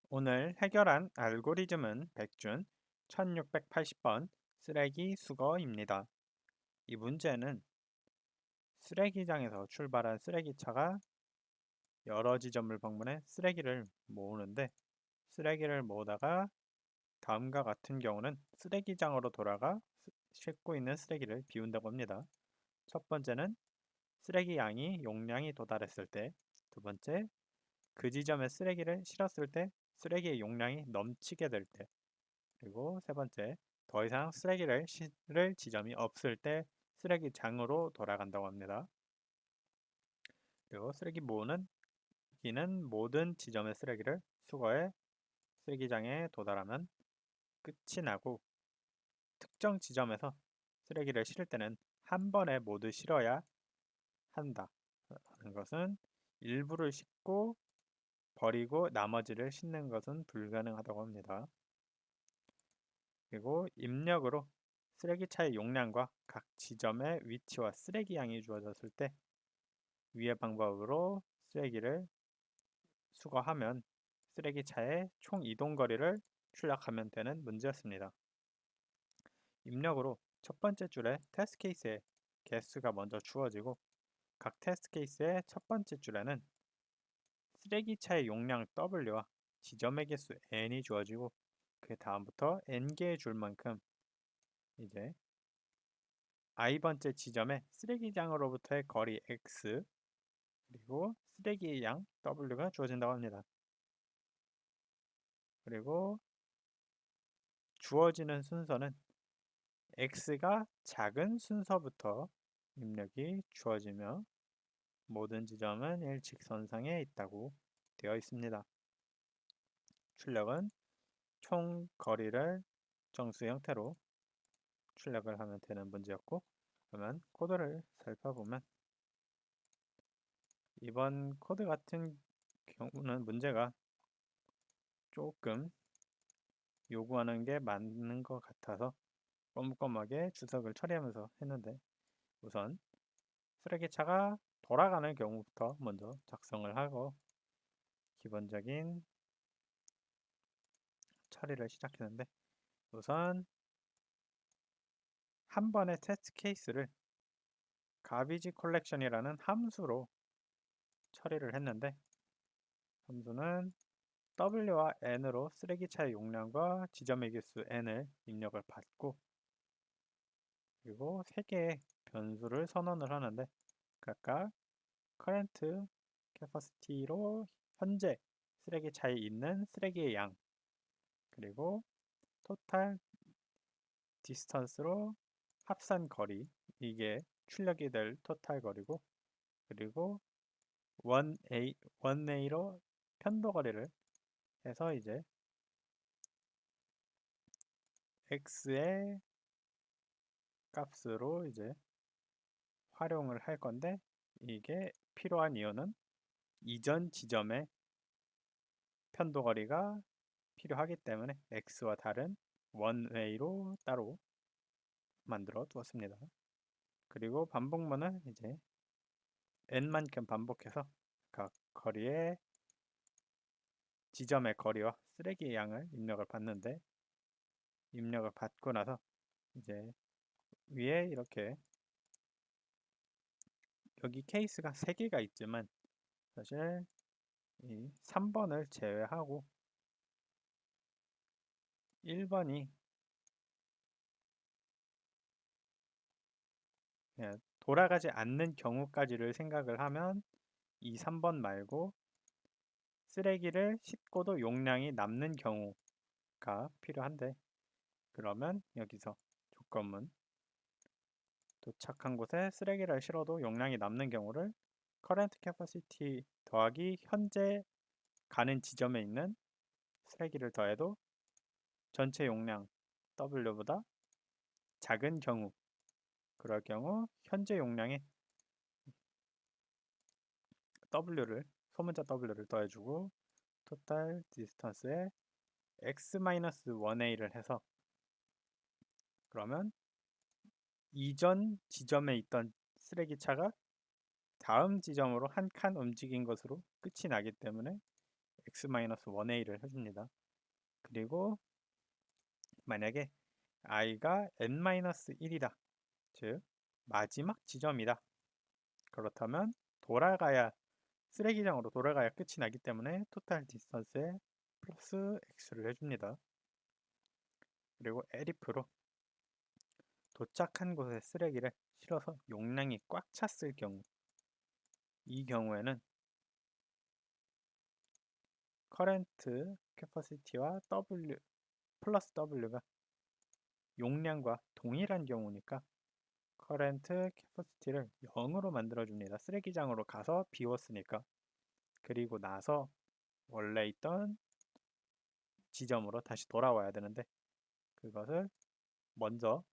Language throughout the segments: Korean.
오늘 해결한 알고리즘은 백준 1680번 쓰레기 수거입니다. 이 문제는 쓰레기장에서 출발한 쓰레기차가 여러 지점을 방문해 쓰레기를 모으는데 쓰레기를 모으다가 다음과 같은 경우는 쓰레기장으로 돌아가 싣고 있는 쓰레기를 비운다고 합니다. 첫 번째는 쓰레기 양이 용량이 도달했을 때, 두 번째, 그 지점에 쓰레기를 실었을 때 쓰레기의 용량이 넘치게 될 때, 그리고 세 번째, 더 이상 쓰레기를 실을 지점이 없을 때 쓰레기장으로 돌아간다고 합니다. 그리고 쓰레기 모으는 기는 모든 지점의 쓰레기를 수거해 쓰레기장에 도달하면 끝이 나고 특정 지점에서 쓰레기를 실을 때는 한 번에 모두 실어야 한다. 하는 것은 일부를 싣고 버리고 나머지를 싣는 것은 불가능하다고 합니다. 그리고 입력으로 쓰레기차의 용량과 각 지점의 위치와 쓰레기 양이 주어졌을 때 위의 방법으로 쓰레기를 수거하면 쓰레기차의 총 이동 거리를 출력하면 되는 문제였습니다. 입력으로 첫 번째 줄에 테스트 케이스의 개수가 먼저 주어지고 각 테스트 케이스의 첫 번째 줄에는 쓰레기차의 용량 W와 지점의 개수 N이 주어지고 그 다음부터 N개의 줄만큼 이제 i번째 지점의 쓰레기장으로부터의 거리 x 그리고 쓰레기의 양 w가 주어진다고 합니다. 그리고 주어지는 순서는 x가 작은 순서부터 입력이 주어지며 모든 지점은 일직선상에 있다고 되어 있습니다. 출력은 총 거리를 정수 형태로 출력을 하면 되는 문제였고 그러면 코드를 살펴보면 이번 코드 같은 경우는 문제가 조금 요구하는 게 맞는 것 같아서 꼼꼼하게 주석을 처리하면서 했는데 우선 쓰레기차가 돌아가는 경우부터 먼저 작성을 하고 기본적인 처리를 시작했는데 우선 한 번의 테스트 케이스를 garbage collection이라는 함수로 처리를 했는데 함수는 w와 n으로 쓰레기차의 용량과 지점의 개수 n을 입력을 받고 그리고 3개의 변수를 선언을 하는데 각각 current capacity로 현재 쓰레기차에 있는 쓰레기의 양 그리고 total distance로 합산 거리 이게 출력이 될 토탈 거리고 그리고 1A로 편도 거리를 해서 이제 x의 값으로 이제 활용을 할 건데 이게 필요한 이유는 이전 지점의 편도 거리가 필요하기 때문에 x와 다른 원웨이로 따로 만들어 두었습니다. 그리고 반복문을 이제 n만큼 반복해서 각 거리의 지점의 거리와 쓰레기의 양을 입력을 받는데 입력을 받고 나서 이제 위에 이렇게 여기 케이스가 3개가 있지만 사실 이 3번을 제외하고 1번이 돌아가지 않는 경우까지를 생각을 하면 이 3번 말고 쓰레기를 싣고도 용량이 남는 경우가 필요한데 그러면 여기서 조건문 도착한 곳에 쓰레기를 실어도 용량이 남는 경우를 current capacity 더하기 현재 가는 지점에 있는 쓰레기를 더해도 전체 용량 W보다 작은 경우 그럴 경우 현재 용량에 W를 소문자 W를 더해주고 total distance에 x-1a를 해서 그러면 이전 지점에 있던 쓰레기차가 다음 지점으로 한 칸 움직인 것으로 끝이 나기 때문에 x-1a를 해줍니다. 그리고 만약에 i가 n-1이다. 즉 마지막 지점이다. 그렇다면 돌아가야 쓰레기장으로 돌아가야 끝이 나기 때문에 토탈 디스턴스에 플러스 x를 해줍니다. 그리고 elif로 도착한 곳에 쓰레기를 실어서 용량이 꽉 찼을 경우, 이 경우에는 current capacity와 w 플러스 w가 용량과 동일한 경우니까 current capacity를 0으로 만들어줍니다. 쓰레기장으로 가서 비웠으니까. 그리고 나서 원래 있던 지점으로 다시 돌아와야 되는데, 그것을 먼저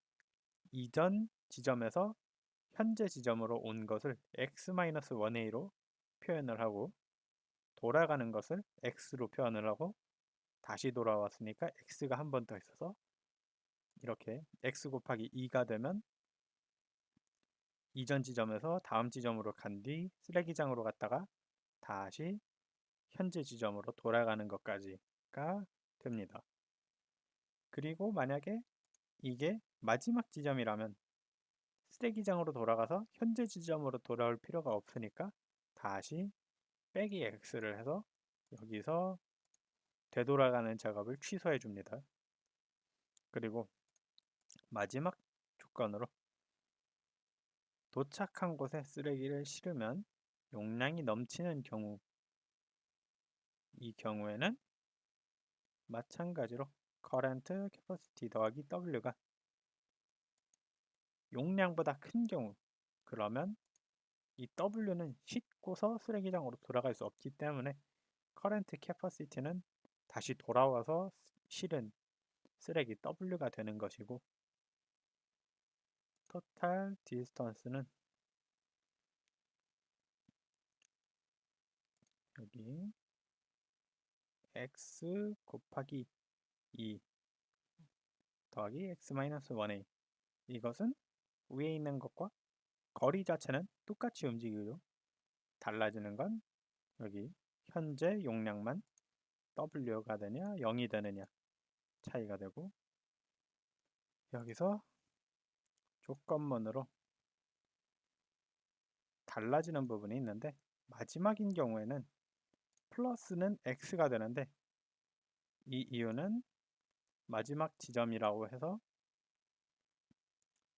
이전 지점에서 현재 지점으로 온 것을 x-1a로 표현을 하고, 돌아가는 것을 x로 표현을 하고, 다시 돌아왔으니까 x가 한 번 더 있어서 이렇게 x 곱하기 2가 되면 이전 지점에서 다음 지점으로 간 뒤 쓰레기장으로 갔다가 다시 현재 지점으로 돌아가는 것까지가 됩니다. 그리고 만약에 이게 마지막 지점이라면 쓰레기장으로 돌아가서 현재 지점으로 돌아올 필요가 없으니까 다시 빼기 x를 해서 여기서 되돌아가는 작업을 취소해 줍니다. 그리고 마지막 조건으로 도착한 곳에 쓰레기를 실으면 용량이 넘치는 경우, 이 경우에는 마찬가지로 current capacity 더하기 w가 용량보다 큰 경우, 그러면 이 w는 싣고서 쓰레기장으로 돌아갈 수 없기 때문에 current capacity는 다시 돌아와서 실은 쓰레기 w가 되는 것이고, total distance는 여기 x 곱하기 2 더하기 x-1a, 이것은 위에 있는 것과 거리 자체는 똑같이 움직이고요. 달라지는 건 여기 현재 용량만 w가 되냐 0이 되느냐 차이가 되고, 여기서 조건문으로 달라지는 부분이 있는데, 마지막인 경우에는 플러스는 x가 되는데, 이 이유는 마지막 지점이라고 해서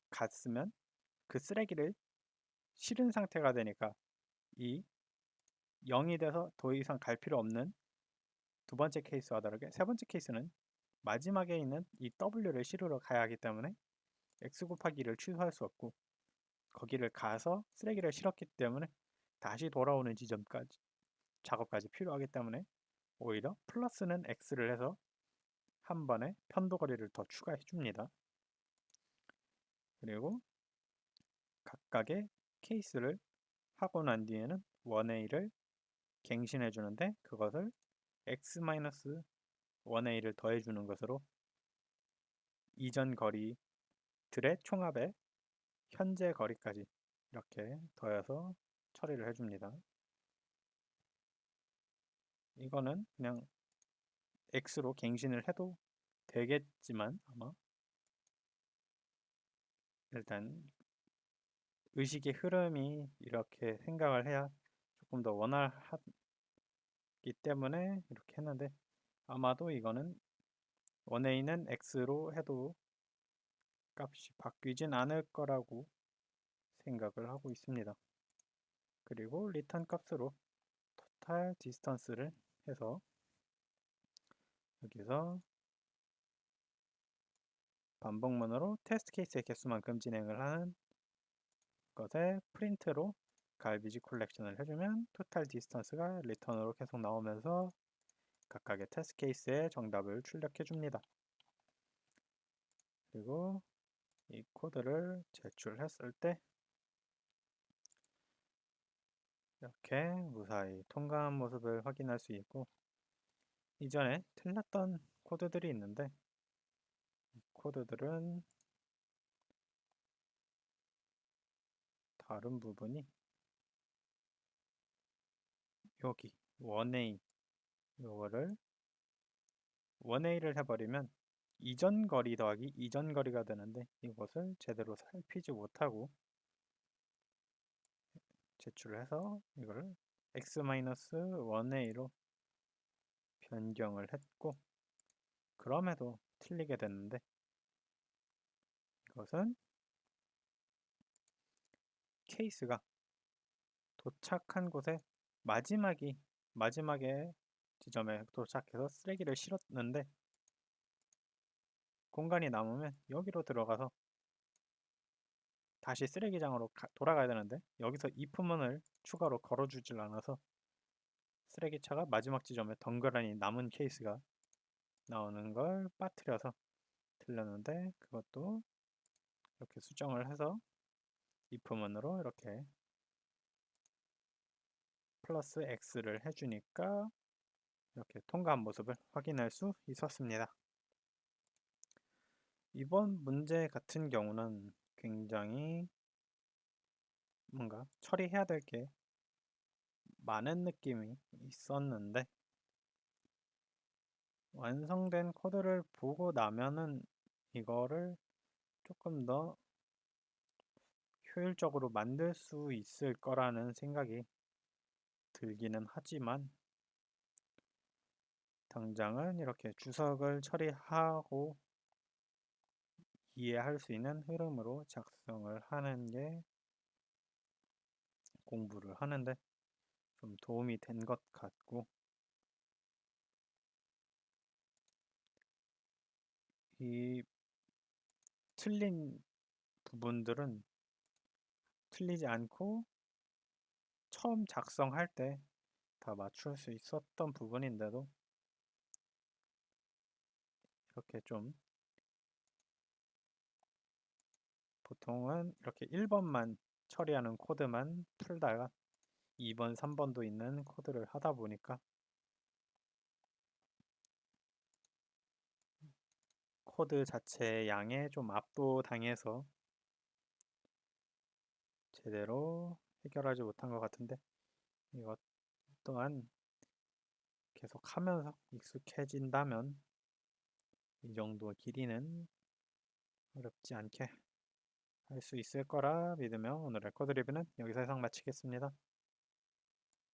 갔으면 그 쓰레기를 실은 상태가 되니까 이 0이 돼서 더 이상 갈 필요 없는 두 번째 케이스와 다르게, 세 번째 케이스는 마지막에 있는 이 w를 실으러 가야 하기 때문에 x 곱하기 2를 취소할 수 없고, 거기를 가서 쓰레기를 실었기 때문에 다시 돌아오는 지점까지 작업까지 필요하기 때문에 오히려 플러스는 x를 해서 한 번에 편도 거리를 더 추가해 줍니다. 그리고 각각의 케이스를 하고 난 뒤에는 1a를 갱신해 주는데, 그것을 x-1a를 더해 주는 것으로 이전 거리들의 총합에 현재 거리까지 이렇게 더해서 처리를 해줍니다. 이거는 그냥 x로 갱신을 해도 되겠지만, 아마 일단 의식의 흐름이 이렇게 생각을 해야 조금 더 원활하기 때문에 이렇게 했는데, 아마도 이거는 1a는 x로 해도 값이 바뀌진 않을 거라고 생각을 하고 있습니다. 그리고 리턴 값으로 total distance를 해서 여기서 반복문으로 테스트 케이스의 개수만큼 진행을 하는 것에 프린트로 갈비지 콜렉션을 해주면 토탈 디스턴스가 리턴으로 계속 나오면서 각각의 테스트 케이스의 정답을 출력해 줍니다. 그리고 이 코드를 제출했을 때 이렇게 무사히 통과한 모습을 확인할 수 있고, 이전에 틀렸던 코드들이 있는데 이 코드들은 다른 부분이 여기 1A 요거를 원웨이를 해버리면 이전 거리 더하기 이전 거리가 되는데 이것을 제대로 살피지 못하고 제출을 해서 이걸 x-1A로 변경을 했고 그럼에도 틀리게 됐는데 이것은 케이스가 도착한 곳에 마지막에 지점에 도착해서 쓰레기를 실었는데 공간이 남으면 여기로 들어가서 다시 쓰레기장으로 돌아가야 되는데 여기서 if문을 추가로 걸어주질 않아서 쓰레기차가 마지막 지점에 덩그러니 남은 케이스가 나오는 걸 빠뜨려서 틀렸는데 그것도 이렇게 수정을 해서 if문으로 이렇게 플러스 x를 해주니까 이렇게 통과한 모습을 확인할 수 있었습니다. 이번 문제 같은 경우는 굉장히 뭔가 처리해야 될 게 많은 느낌이 있었는데 완성된 코드를 보고 나면은 이거를 조금 더 효율적으로 만들 수 있을 거라는 생각이 들기는 하지만 당장은 이렇게 주석을 처리하고 이해할 수 있는 흐름으로 작성을 하는 게 공부를 하는데 좀 도움이 된 것 같고 이 틀린 부분들은 틀리지 않고 처음 작성할 때 다 맞출 수 있었던 부분인데도 이렇게 좀 보통은 이렇게 1번만 처리하는 코드만 풀다가 2번, 3번도 있는 코드를 하다 보니까 코드 자체의 양에 좀 압도당해서 제대로 해결하지 못한 것 같은데 이것 또한 계속 하면서 익숙해진다면 이 정도 길이는 어렵지 않게 할 수 있을 거라 믿으며 오늘의 코드 리뷰는 여기서 이상 마치겠습니다.